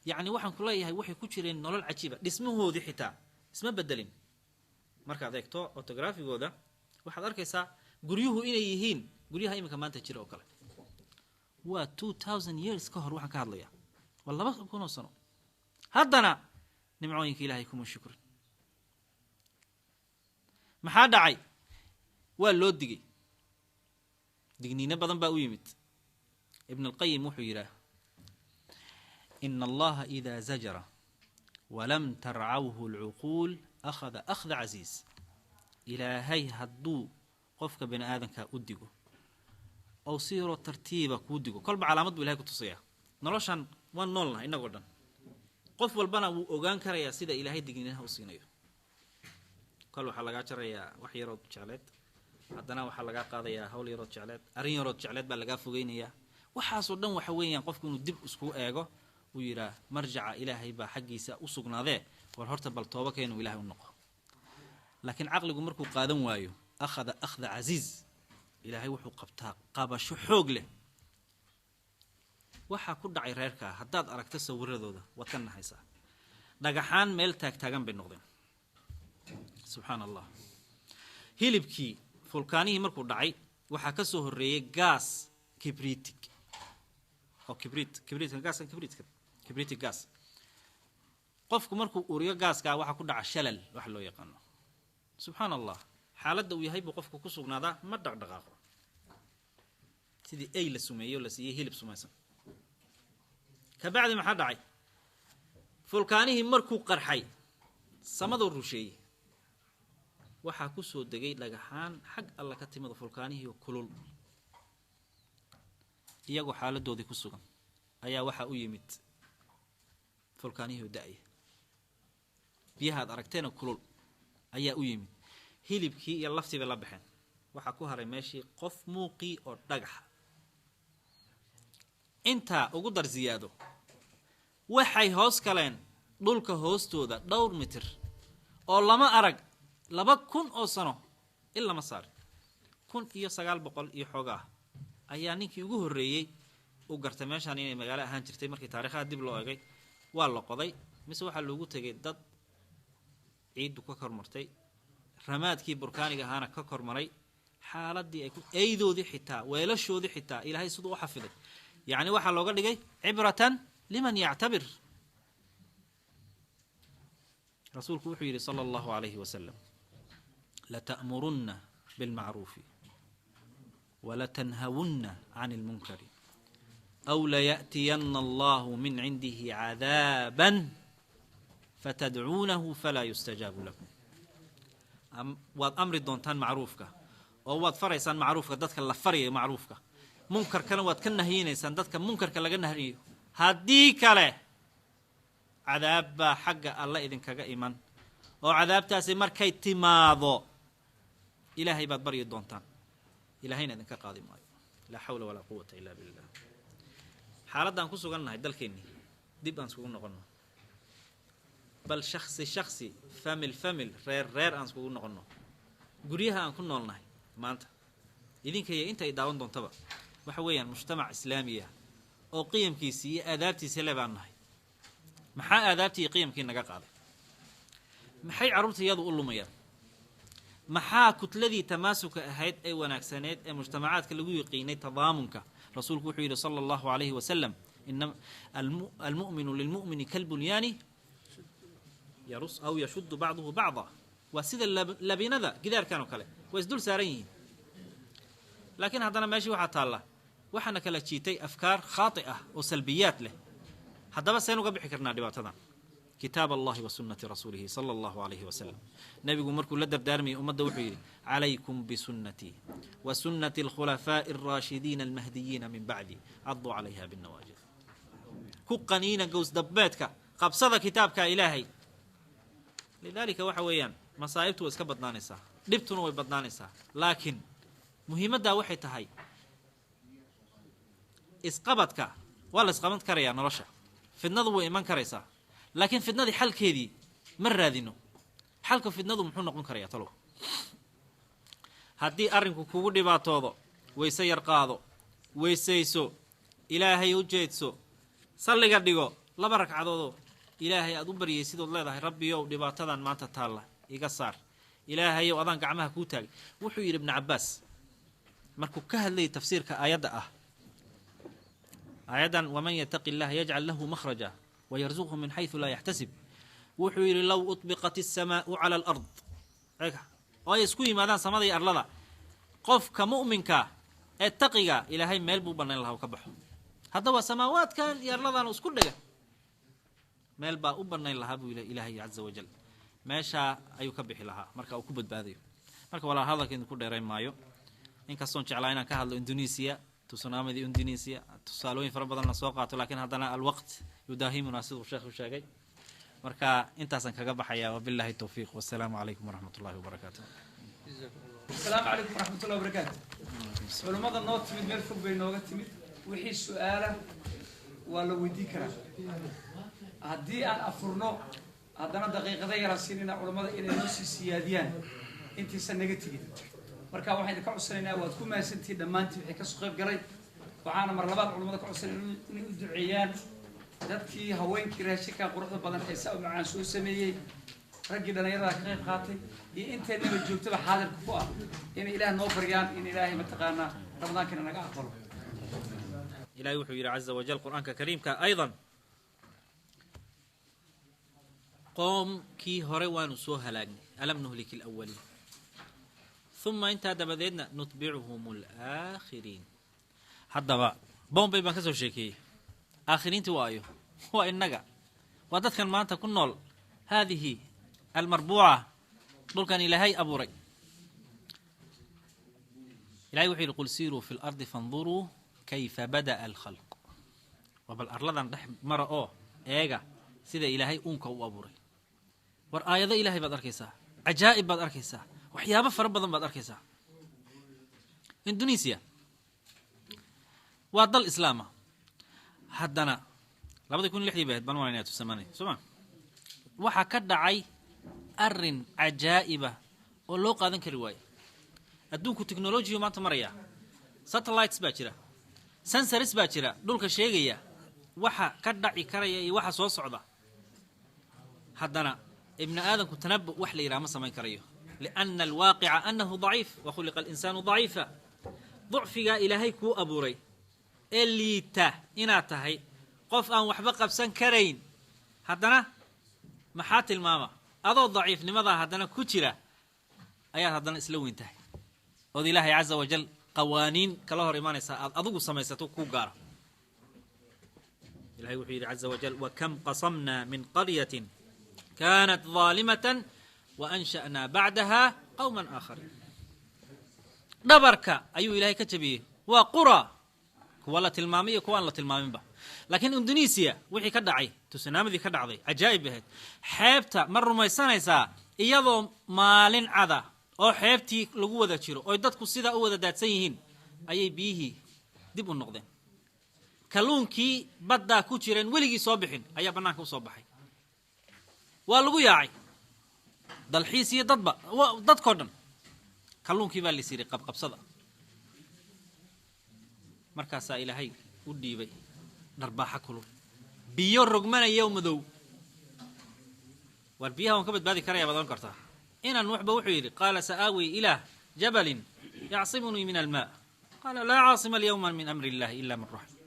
D: yacni waxaan ku leeyahay waxay ku jireen nolol cajiiba dhismahoodii xitaa isma bedelin markaad eegto autografigooda waxaad arkaysaa guryuhu inay yihiin guryaha iminka maanta jira oo kale waa 2000 years ka hor waxaan ka hadlayaa waa 2000 oo sano haddana nimcooyinka ilaahay kuma shukrin maxaa dhacay waa loo digay digniino badan baa u yimid ibn القيم wuxuu yidhaah إن الله إذا زجر ولم ترعوه العقول أخذ أخذ عزيز إلهي هدو قفك بن آدم كأدقه أو سيرو ترتيبك ودقه كل بعلامات بالله كتصيح نلاشان وان نولنا إنه قدن قف والبنا وأوغان كريا سيدا إلهي دقنينها وصينيه كل وحلقات ريا وحي رود شعلات haddana waxaa laga qaadayaa hawl yarood jecleed arin yarood jecleed baa laga fogeynaya waxaas oo dhan waxa weeyaan qofku inuu dib isku eego uu yiraa marjaca ilaahay baa xaqiisa u sugnaadee war horta bal tooba keenu ilaahay u noqo laakiin aqligu markuu qaadan waayo akhada aziz ilaahay wuxuu qabtaa qabasho xoog leh waxa ku dhacay reerka haddaad aragto sawiradooda waad ka naxaysaa dhagaxaan meel taagtaagan bay noqdeen subxaanallah hilibkii fulkaanihii markuu dhacay waxaa ka soo horeeyay gas kibritic oo kibritic gas qofku markuu uriyo gaaska waxa ku dhaca shalal wax loo yaqaan subhanallah xaaladda uu yahay buu qofku ku sugnaadaa ma dhaqdhaqaaqo sidii ay la sumeeyo la siiyay hilib sumaysan ka bacdi maxaa dhacay fulkaanihii markuu qarxay samadu rusheeyay waxaa ku soo degay dhagaxaan xag alla ka timid fulkaanihii kulul iyagoo xaaladoodii ku sugan ayaa waxa u yimid fulkaanihii da'ay biyaha aragteena kulul ayaa u yimid hilibkii iyo laftiba la baxeen waxa ku haray meeshii qof muuqi oo dhagax inta ugu dar ziyaado waxay hoos kaleen dhulka hoostooda dhowr mitir oo lama arag 2000 oo sano illa ma saar 1900 iyo xogaa ayaa ninkii ugu horeeyay u gartay meeshan inay magaalo ahaan jirtay markii taariikhda dib loo eegay waa la qoday mise waxa loogu tagay dad ciid ka kormartay ramaadkii burkaaniga ahaana ka kormaray xaaladii ay ku eedoodii xitaa weelashoodii xitaa ilaahay sidoo u xafiday yaani waxa looga dhigay cibratan liman ya'tabir rasuulku wuxuu yiri sallallahu alayhi wa sallam la ta'murunna bil ma'ruf wa la tanhawunna 'anil munkar aw la ya'tiyanna Allahu min 'indihi 'adaban fatad'uunahu fala yustajabu lakum waad amri doontaan macruufka oo waad faraysaan macruufka dadka la fariyo macruufka munkarkana waad ka nahiyinaysaan dadka munkarka laga nahriyo haddii kale cadaab baa xagga alla idinkaga iman oo cadaabtaasi markay timaado ilaahay baad baryi doontaan ilaahayna idinka qaadi maayo laa xawla walaa quwata illaa billah xaaladaan ku sugannahay dalkeennii dib aan iskugu noqonno bal shaksi famil reer aan iskugu noqonno guryaha aan ku noolnahay maanta idinkaya inta ay daawan doontaba waxa weeyaan mujtamac islaami ah oo qiyamkiisii iyo aadaabtiisii le baan nahay maxaa aadaabtii iyo qiyamkii naga qaaday maxay carruurta iyadu u lumayaan maxaa kutladii tamaasuka ahayd ee wanaagsaneed ee mujtamacaadka lagu yaqiinay tadaamunka rasuulku wuxuu yidhi sala allahu calayhi wasalam ina almu'minu lilmu'mini kalbunyaani yarus aw yashuddu bacduhu bacda waa sida labinada gidaarkan oo kale way isdul saaran yihiin laakiin haddana meeshii waxaa taalla waxaana kala jiitay afkaar khaati ah oo salbiyaad leh haddaba seen uga bixi karnaa dhibaatadan kitaab allahi wa sunnati rasuulihi sala allahu calayhi wasalam nebigu markuu la dardaarmayay ummadda wuxuu yidhi calaykum bisunnatii wa sunnati alkhulafaa'i alraashidiina almahdiyiina min bacdi caduu calayha binnawaajid ku qaniina gowsdabbeedka qabsada kitaabka ilaahay lidaalika waxa weeyaan masaa'ibtu way iska badnaanaysaa dhibtuna way badnaanaysaa laakiin muhiimaddaa waxay tahay isqabadka waa la isqaban karayaa nolosha fidnadu way iman karaysaa laakiin fidnadii xalkeedii ma raadino xalka fidnadu muxuu noqon karayaa talow haddii arrinku kugu dhibaatoodo wayse yar qaado weysayso ilaahay u jeedso salliga dhigo 2 ragcadoodoo ilaahay aad u baryay sidood leedahay rabbiyow dhibaatadan maanta taalla iga saar ilaahayow adaan gacmaha kuu taagay wuxuu yidhi ibnu cabbaas markuu ka hadlayay tafsiirka aayadda ah aayaddan waman yattaqi illaha yajcal lahu makhraja wayarzuqhu min xaysu laa yaxtasib wuxuu yidhi low utbiqat isamaau cala alard oo ay isku yimaadaan samada iyo arlada qofka mu'minka ee taqiga ilaahay meel buu bannayn lahaa u ka baxo haddaba samaawaadkan iyo arladan isku dhega meel baa u bannayn lahaa buu ilaahay caza wajal meeshaa ayuu ka bixi lahaa marka uu ku badbaadayo marka walaal hadalka idinku dheerayn maayo inkastoon jeclaa inaan ka hadlo indonesiya tusunaamadii indonesiya tusaalooyin fara badanna soo qaato laakiin haddana alwaqt yudaahimuna siduu sheekhu sheegay marka intaasaan kaga baxayaa wabillahi tawfiiq wassalaamu calaykum waraxmat ullahi wabarakaatu
E: السلام عليكم ورحمة الله وبركاته. علماء النوت تمد ميل فوق بين نوغا تمد وحي سؤاله ولا ودي كرا هدي أن أفرنو هدنا دقيقة ذي راسيننا علماء إلى نفس السياديان أنت سنجتي مركا واحد كعسرنا وتكون ما سنتي دمانتي في كسقف قريب وعانا مرلبات علماء كعسرنا ندعيان dadkii haweenkii raashinka quruxda badan ee saa macaan soo sameeyay ragii dhalinyarada ka qayb qaatay iyo inteedaba joogtaba xaadir ku ah in ilaahay noo baryaan in ilaahay mataqaana ramadaanka naga aqbalo
D: ilaahay wuxuu yiri azza wajal quraanka kariimka aydan qoomkii hore waanu soo halaagnay alam nuhliki alawwalin thumma inta dabadeedna nutbi'uhum al-aakhirin haddaba bombay baan ka soo sheekay آخرينتي وآيو هو إنجا وضد كان ما أنت كنول هذه المربوعة دول كان إلهي أبو ري إلهي وحي يقول سيروا في الأرض فانظروا كيف بدأ الخلق وبالأرض نح مرة إيجا سيدا إلهي أنك وأبو ري والآية ذا إلهي بدر كيسا عجائب بدر كيسا وحيابة فرب بدر كيسا إندونيسيا وضل إسلامه haddana 2006 baad baan wanaynaa tusamanay soo waxa ka dhacay arin ajaa'iba oo loo qaadan kari waay adduunku technology maanta maraya satellites baa jira sensors baa jira dhulka sheegaya waxa ka dhaci karaya iyo waxa soo socda haddana ibn aadanku tanabbu wax la yiraahdo ma samayn karayo لأن الواقع أنه ضعيف وخلق الإنسان ضعيفا ضعفك إلهي كو أبوري الليتا إنا تهي قف أن وحبا قبسان كرين هدنا محات الماما أضو ضعيف لماذا هدنا كتيرا أيات هدنا إسلوين تهي وذي الله عز وجل قوانين كالله ريماني أضو سميستو كوغارا إلهي وحيد عز وجل وكم قصمنا من قرية كانت ظالمة وأنشأنا بعدها قوما آخرين دبرك أيو إلهي كتبيه وقرى kuwa la tilmaamay iyo kuwa aan la tilmaaminba laakiin Indonesia wixii ka dhacay tsunami ka dhacday ajaayib ahayd xeebta mar rumaysanaysaa iyadoo maalin cada oo xeebtii lagu wada jiro oo dadku sida u wada daadsan yihiin ayay biyihii dib u noqdeen kalluunkii badda ku jireen weligii soo bixin ayaa banaanka u soo baxay waa lagu yaacay dalxiis iyo dadkoo dhan kalluunkii baa la siray qabqabsada markaasaa ilaahay u dhiibay dharbaaxa kulul biyo rogmanaya madow war biyaha waan ka badbaadi karaya badan kartaa inaan waxba wuxuu yidhi qaala sa'aawi ilaa jabalin yacsimunii min almaa qaala laa caasima alyawma min amri illahi ila man raxim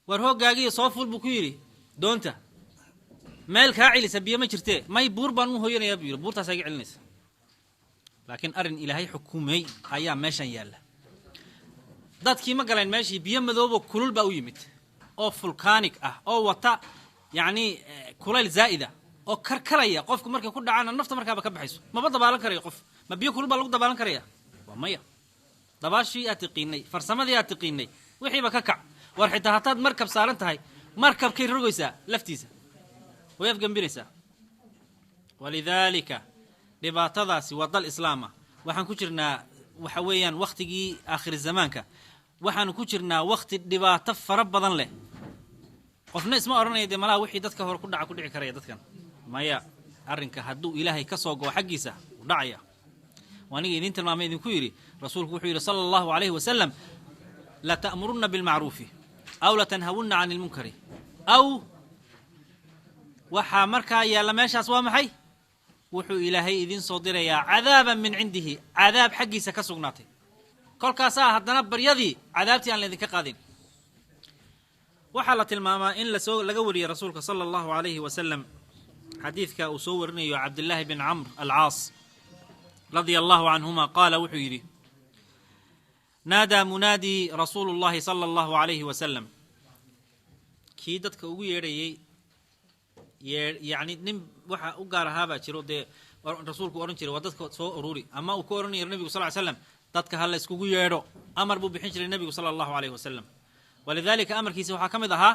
D: war hoggaagiyo soo ful buu ku yidhi doonta meel kaa celisa biyo ma jirtee may buur baan u hooyanayaa buu yidhi buurtaasaa iga celinaysa laakiin arrin ilaahay xukumay ayaa meeshan yaalla dadkii ma galeen meeshii biyo madoobo kulul baa u yimid oo fulkaanig ah oo wata yacni kulayl zaa'ida oo karkaraya qofku markay ku dhacana nafta markaaba ka baxayso maba dabaalan karayo qof ma biyo kulul baa lagu dabaalan karaya waa maya dabaashii aad tiqiinay farsamadii aad tiqiinay wixiiba ka kac war xitaa hataad markab saaran tahay markabkay rogaysaa laftiisa way afgambinaysaa walidaalika dhibaatadaasi waa dal islaama waxaan ku jirnaa waxa weeyaan waqtigii aakhir zamaanka waxaan ku jirnaa waqti dhibaato fara badan leh qofna isma oranaya de malaha wixii dadka hor ku dhaca ku dhici karaya dadkan maya arrinka hadduu ilaahay ka soo goo xaggiisa u dhacaya waaniga idin tilmaamay idinku yidhi rasuulku wuxuu yidhi sala allahu calayhi wasalam la ta'murunna bilmacruufi aw la tanhawunna cani ilmunkari aw waxaa markaa yaalla meeshaas waa maxay wuxuu ilaahay idin soo dirayaa cadaaban min cindihi cadaab xaggiisa ka sugnaatay kolkaasaa haddana baryadii cadaabtii aan laydinka qaadin waxaa la tilmaamaa in laga wariyey rasuulka sala allahu calayhi wasalam xadiidka uu soo warinayo cabdillaahi bin camr alcaas radia allahu canhuma qaala wuxuu yidhi naadaa munaadii rasuulu llahi sala allahu calayhi wasalam kii dadka ugu yeedhayey yacni nin waxa u gaar ahaabaa jiro dee rasuulku odhan jiray waa dadka soo ururi ama uu ku odhanaya nebigu sal ly slam dadka ha la iskugu yeedho amar buu bixin jiray nebigu sala allahu calayhi wasalam walidaalika amarkiisa waxaa ka mid ahaa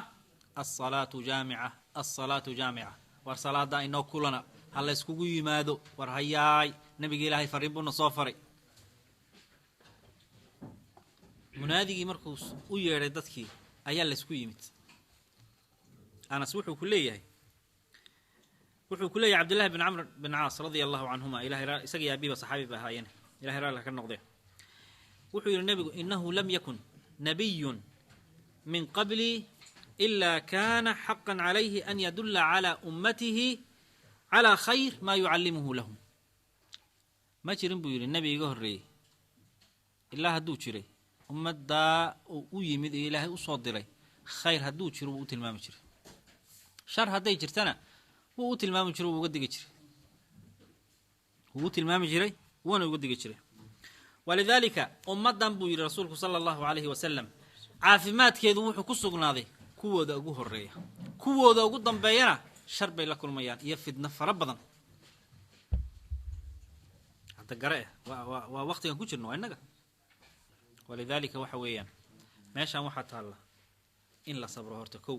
D: alsalaatu jaamica war salaada inoo kulana ha la iskugu yimaado war hayaay nebiga ilaahay fariin buuna soo faray munaadigii markuu u yeedhay dadkii ayaa la isku yimid anas wuxuu ku leeyahay cabdillahi bin camr bin caas radia allahu canhuma isaga iyo abiiba saxaabi ba ahaayeen ilahay raali ka noqdee wuxuu yidhi nebigu inahu lam yakun nabiyun min qablii ilaa kaana xaqan calayhi an yadulla calaa ummatihi calaa khayr maa yucallimuhu lahum ma jirin buu yidhi nebi iga horreeyey ilaa hadduu jiray ummaddaa uu u yimid ee ilaahay u soo diray khayr hadduu jiro wuu u tilmaami jiray shar hadday jirtana wuu u tilmaami jiray wuu uga digi jiray wuu u tilmaami jiray wuuna uga digi jiray walidaalika ummaddan buu yidhi rasuulku sala allahu calayhi wasalam caafimaadkeedu wuxuu ku sugnaaday kuwooda ugu horreeya kuwooda ugu dambeeyana shar bay la kulmayaan iyo fidno fara badan hadda gare waa waqtigan ku jirno waa innaga walidaalika waxa weeyaan meeshaan waxaa taalla in la sabro horta kow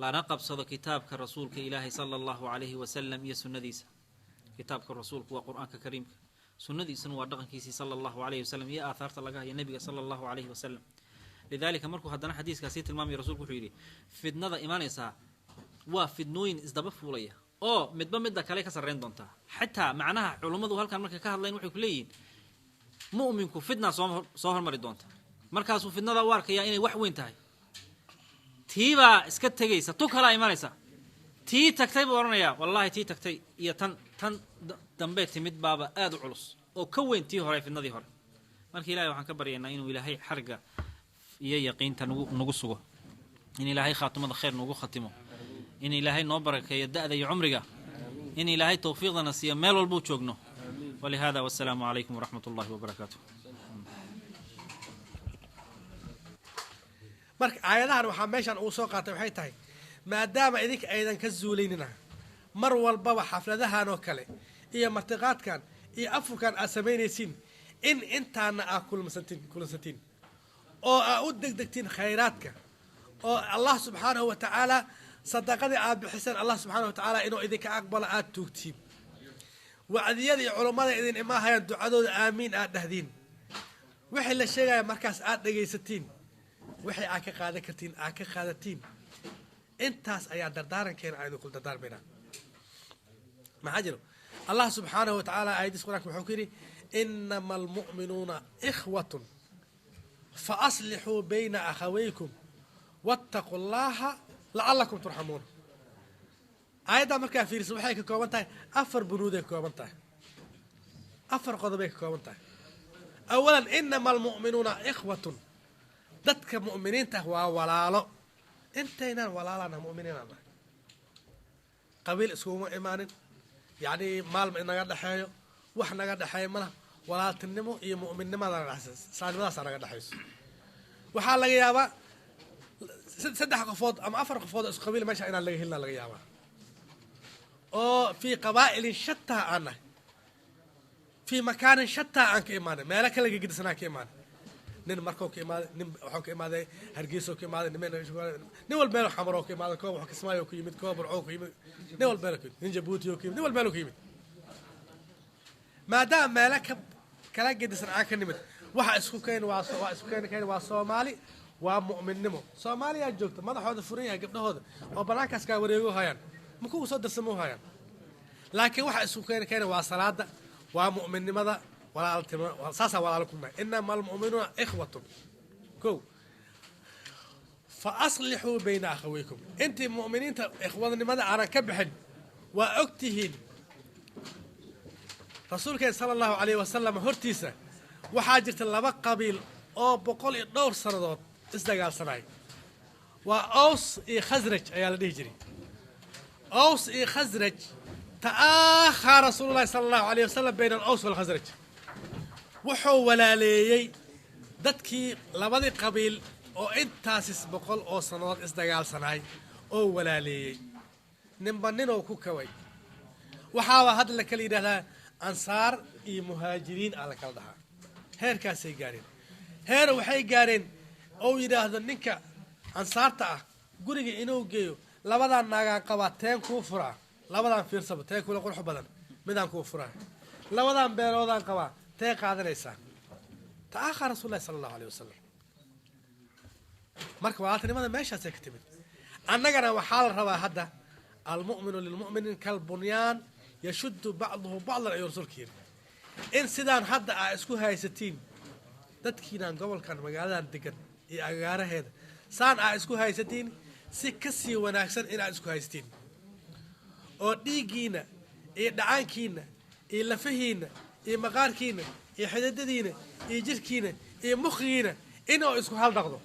D: lana qabsado kitaabka rasuulka ilaahay sala allahu calayhi wasalam iyo sunnadiisa kitaabka rasuulku waa qur-aanka kariimka sunnadiisuna waa dhaqankiisii sala allahu calayhi wasalam iyo aathaarta laga haya nebiga sala allahu calayhi wasalam lidaalika markuu haddana xadiiskaasii tilmaamaya rasuulku wuxuu yidhi fidnada imaanaysaa waa fidnooyin isdaba fuulaya oo midba midda kale ka sarrayn doontaa xataa macnaha culummadu halkan markay ka hadlayn waxay ku leeyihiin mu'minku fidnaa soo hormari doonta markaasuu fidnada u arkayaa inay wax weyn tahay tii baa iska tegaysa tu kalaa imanaysa tii tagtay buu odhanayaa wallaahi tii tagtay iyo tan dambe timid baaba aad u culus oo ka weyn tii hore fidnadii hore marka ilahay waxaan ka baryaynaa inuu ilaahay xarga iyo yaqiinta nagu sugo in ilaahay khaatimada khayr nagu khatimo in ilaahay noo barakeeyo da'da iyo cumriga in ilaahay tawfiiqdana siiyo meel walbuu joogno walihada wassalaamu calaykum waraxmat ullahi wabarakaatuh
C: marka aayadahan waxaa meeshaan uu soo qaatay waxay tahay maadaama idinka aydan ka zuulaynina mar walbaba xafladahan oo kale iyo martiqaadkan iyo afurkan aad samaynaysiin in intaana aad kulansatiin oo aa u degdegtiin khayraadka oo allah subxaanahu wa tacaala sadaqadii aad bixiseen allah subxaanahu wa tacaala inuu idinka aqbalo aad tuugtiin wacdiyada iyo culummada idin imaahayaan ducadooda aamiin aad dhahdiin wixii la sheegaya markaas aad dhegaysatiin wixii aad ka qaadan kartiin aad ka qaadatiin intaas ayaa dardaarankeena aynu kula dardaarmaynaa maxaa jiro allah subxaanahu wa tacaala aayadiis qur-aanka wuxuu ku yidhi inama almu'minuuna ikhwatun fa aslixuu bayna akhawaykum wattaquu llaha lacalakum turxamuun aayaddaa markaa fiirisa waxay ka kooban tahay 4 bunuuday ka kooban tahay 4 qodobay ka kooban tahay awalan inama almu'minuuna ikhwatun dadka mu'miniinta waa walaalo intaynaan walaalana mu'miniinana qabiil iskuma imaanin yacni maalma inaga dhexeeyo wax naga dhexeeyo mana walaaltinimo iyo mu'minnimada naga dhexaysa islaamnimadaasa naga dhexayso waxaa laga yaabaa 3 qofood ama 4 qofood oo isku qabiil meesha inaan laga helina laga yaabaa oo fii qabaa'ilin shataa aan nahay fii makaanin shataa aan ka imaanin meelo kala gegedisanaan ka imaanin nin markuu ka imaaday nin waxuu ka imaaday hargeysa ka imaaday nin walba meel xamaroo ka imaaday koob wax kismaayo ku yimid koob burcoo ku yimid nin walba meel ku yimid nin jabuuti ku yimid nin walba meel ku yimid maadaama meelo kala gedisan aan ka nimid waxa isku keen waa Soomaali waa mu'minnimo Soomaaliya joogta madaxooda furan yahay gabdhahooda oo banaankaas ka wareego hayaan ma ku soo darsamo hayaan laakiin waxa isku keen waa salaada waa mu'minnimada walaaltinimo saasa walaalakum inama almu'minuuna ikhwatun ko fa aslixuu bayna akhawaykum intii mu'miniinta ikhwadanimada aanan ka bixin waa ogtihiin rasuulkeen sala allahu calayhi wasalam hortiisa waxaa jirta 2 qabiil oo 100 sanadood isdagaalsanay waa aws iyo khasraj ayaa la dhihi jiray aws iyo khasraj ta'aakha rasuulullaahi sala allahu calayhi wasalam bayna al-aws wal-khasraj wuxuu walaaleeyey dadkii 2 qabiil oo intaasis 100 sanadood isdagaalsanay oo walaaleeyey ninba ninoo ku kaway waxaaba hadda la kala yidhaahdaa ansaar iyo muhaajiriin aa la kala dhahaa heerkaasay gaareen heer waxay gaareen oo yidhaahdo ninka ansaarta ah guriga inuu geeyo 2 naagaan qabaa teen kuu furaa 2 fiirsaba teen kula qurux badan midaan kuu furaa 2 beeloodaan qabaa tee qaadanaysaa ta'aakha rasuulullaahi sala allahu calayhi wasalam marka walaaltinimada meeshaasay ka timid annagana waxaa la rabaa hadda almu'minu lilmu'minin kalbunyaan yashuddu bacduhu bacdan ayuu rasuulka yidhi in sidaan hadda aa isku haysatiin dadkiinaan gobolkan magaaladan degan iyo agaaraheeda saan aa isku haysatiin si ka sii wanaagsan inaad isku haysatiin oo dhiiggiina iyo dhacaankiina iyo lafihiina iyo maqaarkiina iyo xididadiina iyo jirkiina iyo mukhigiina inuu isku hal dhaqdo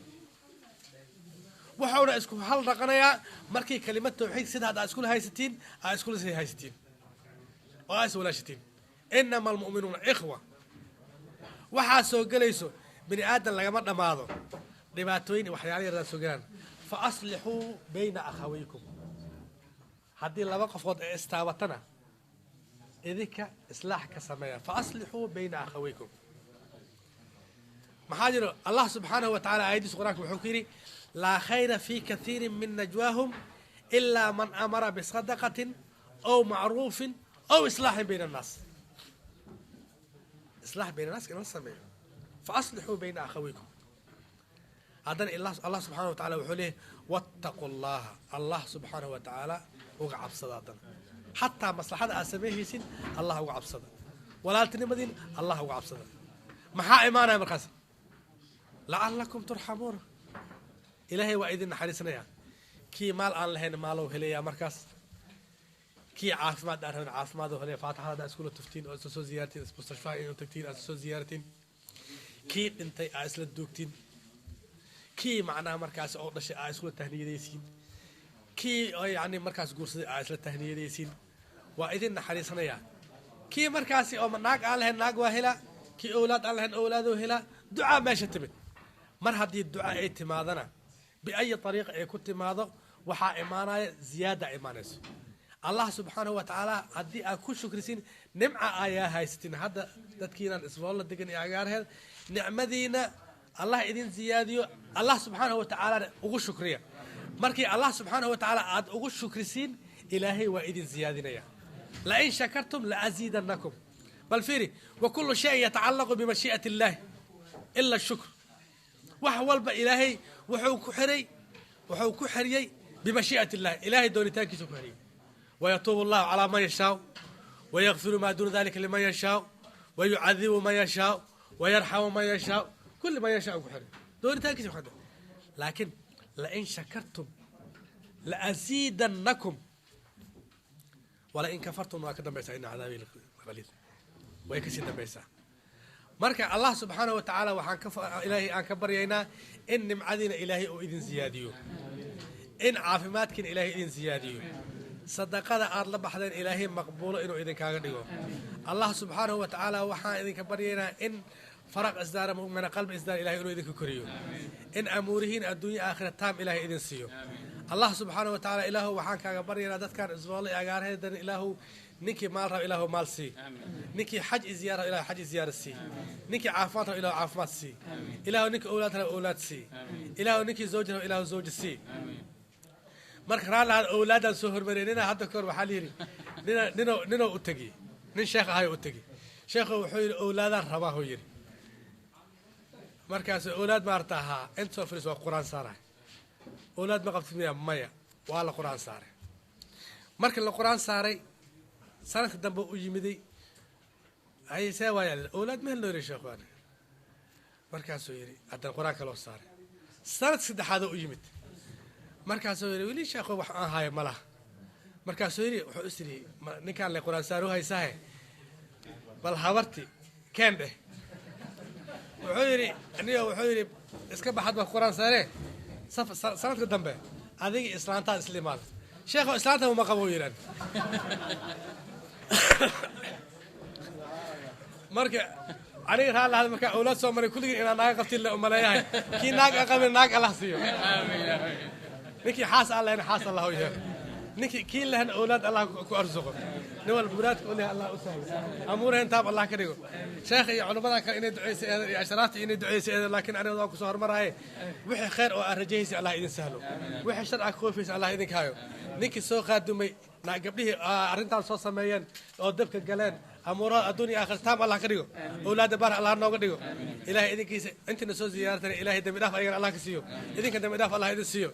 C: wuxuuna isku hal dhaqanayaa markii kalimad tawxiid sida hadda iskula haysatiin aa iskula sii haysatiin oo aa is walaashatiin inama almu'minuuna ikhwa waxaa soo gelayso bini aadan lagama dhammaado dhibaatooyin waxyaala yardaa soo gelaan fa aslixuu bayna akhawaykum haddii 2 qofood ee istaabatana idinka islaax ka sameeya fa aslixuu bayna akhawaykum maxaa jiro allah subxaanahu wa tacaala aayadiisa qur-aanka wuxuu ku yidhi laa khayra fii kathiirin min najwaahum ilaa man amara bisadaqatin aw macruufin aw islaaxin bayna annaas islaax bayna annaas in la sameeyo fa aslixuu bayna akhawaykum haddana allah subxaanahu wa tacaala wuxuu leeyahay wattaquu llaha allah subxaanahu wa tacaala uga cabsada haddana حتى مصلحة أسميه الله هو عبصده ولا تنمدين الله هو عبصده محا إيمانا مركز لعلكم ترحمون إلهي وإذن حريصنا يا كي مال آن لهين مالو هليا مركز كي عافمات دارهن عافمات هليا فاتحة هذا أسكول التفتين أسسو زيارتين مستشفى إنو تكتين أسسو زيارتين كي انتي أسل الدوكتين كي معنا مركز أو شيء أسكول التهنية ديسين كي يعني مركز قرص أسل التهنية ديسين وإذن حريصنا يا كي مركزي أو ناق آن لهن ناق وهلا كي أولاد آن لهن أولاد وهلا دعاء ما شتمت مر هدي الدعاء اعتمادنا بأي طريقة كنت ماذا وحا إيمانا زيادة إيمانس الله سبحانه وتعالى هدي أكو شكرسين نمع آيا هايستين هذا تذكيرا إسرائيل دقن إعجارها نعمدينا الله إذن زياديو الله سبحانه وتعالى أغو شكريا مركي الله سبحانه وتعالى عاد أغو شكرسين إلهي وإذن زيادنا يا لئن شكرتم لأزيدنكم بل فيري وكل شيء يتعلق بمشيئة الله إلا الشكر وحول بإلهي وحو كحري بمشيئة الله إلهي دوني تاكي سكحري ويتوب الله على ما يشاء ويغفر ما دون ذلك لمن يشاء ويعذب من يشاء ويرحم من يشاء كل ما يشاء كحري دوني تاكي سكحري لكن لئن شكرتم لأزيدنكم ولئن كفرتم ما كدم بيسا إن عذابي غليظ ويكسر بيسا مركا الله سبحانه وتعالى وحان إلهي أن كبرينا إن نمعدنا إلهي وإذن زياديو إن عافماتك إلهي إذن زياديو صدقاء أرض بحدين إلهي مقبولة إنه إذن كاغديو الله سبحانه وتعالى وحان إذن كبرينا إن فرق إصدار من قلب إصدار إلهي إنه إذن كريو إن أمورهن الدنيا آخرة تام إلهي إذن سيو الله سبحانه وتعالى إلهه وحان كبرينا ذكر إزوالي أغار هيدن إلهه نكي مال رأى إلهه مال سي نكي حج زيارة إلهه حج زيارة سي نكي عافمات رأى إلهه عافمات سي إلهه نكي أولاد رأى أولاد سي إلهه نكي زوج رأى إلهه زوج سي marka raala awlaadan soo hormareenina hadda kor waxa liiri nina u tagi nin sheekh ahay u tagi sheekhu wuxuu yiri awlaadan rabaa hoo yiri markaas awlaad maartaha inta soo firis waa quraan saaray awlaad ma qabtimiya maya waa la quraan saaray marka la quraan saaray sanadka dambe u yimiday ay sawaayal awlaad ma loo yiri sheekhu markaas uu yiri hadda quraanka loo saaray sanadka saddexaad u yimid markaasoo yiri wili sheekho wax aan hayo malaha markaasoo yiri wuxuu isri ninkaan la quraan saaro haysahay bal habarti kende wuxuu yiri iska baxad ba quraan saare sanadka dambe adiga islaanta islaamaad sheekho islaanta ma qabo yiran marka aniga raala hada marka awlaad soo maray kulligii inaan naga qabtin la umaleeyahay kii naag aqabin naag Allah siiyo نكي حاس الله أنا حاس الله وجهه نكي كين لهن أولاد الله كأرزقه نوال مراد كله الله أسهل أمورهن تاب الله كريم شيخ علماء كان إني دعيس عشرات إني دعيس لكن أنا ذاك صهر مرة وحي خير وأرجيس الله إذن سهله وحي شرع خوفيس الله إذن كايو نكي سوق دمي قبله أرنتان صوص ميان أو دبك الجلان أمورا الدنيا آخر تام الله كريم أولاد بار الله نوقد كريم إلهي إذن كيس أنت نسوي زيارة إلهي دم إضافة أيضا الله كسيو إذن كدم إضافة الله إذن سيو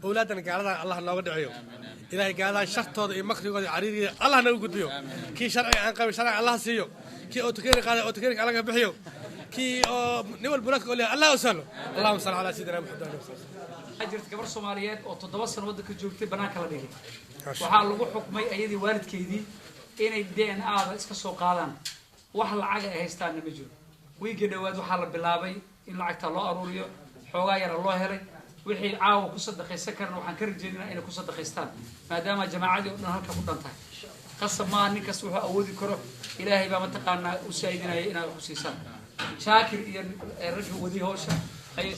C: أولادنا قالنا الله نوقد عيو إلهي قال شرط هذا مخرج عريري الله نوقد بيو كي شرعي أنقذ شرع الله سيو كي أوتكير قال أوتكير الله بحيو كي نول بلاك قال الله وسلم اللهم صل على سيدنا محمد
E: أجرت كبر سوماليات أو تدوسن ودك جوجتي بناك لا ديغي waxaa lagu xukmay ayadii waalidkeedii inay DNA iska soo qaadaan wax lacag ay haystaan ma jiro wiiga dhawaad waxa la bilaabay in lacagta loo aruuriyo xoogaa yar loo helay wixii caawa ku sadaqaysan karna waxaan ka rajeynaa inay ku sadaqaystaan maadaama jamaacadii oo dhan halka ku dhantahay qasab ma ninkaas wuxuu awoodi karo ilaahay baa mataqaanaa u saayidinaya inaad wax siisaan shaakir iyo rajul wadii hawsha ay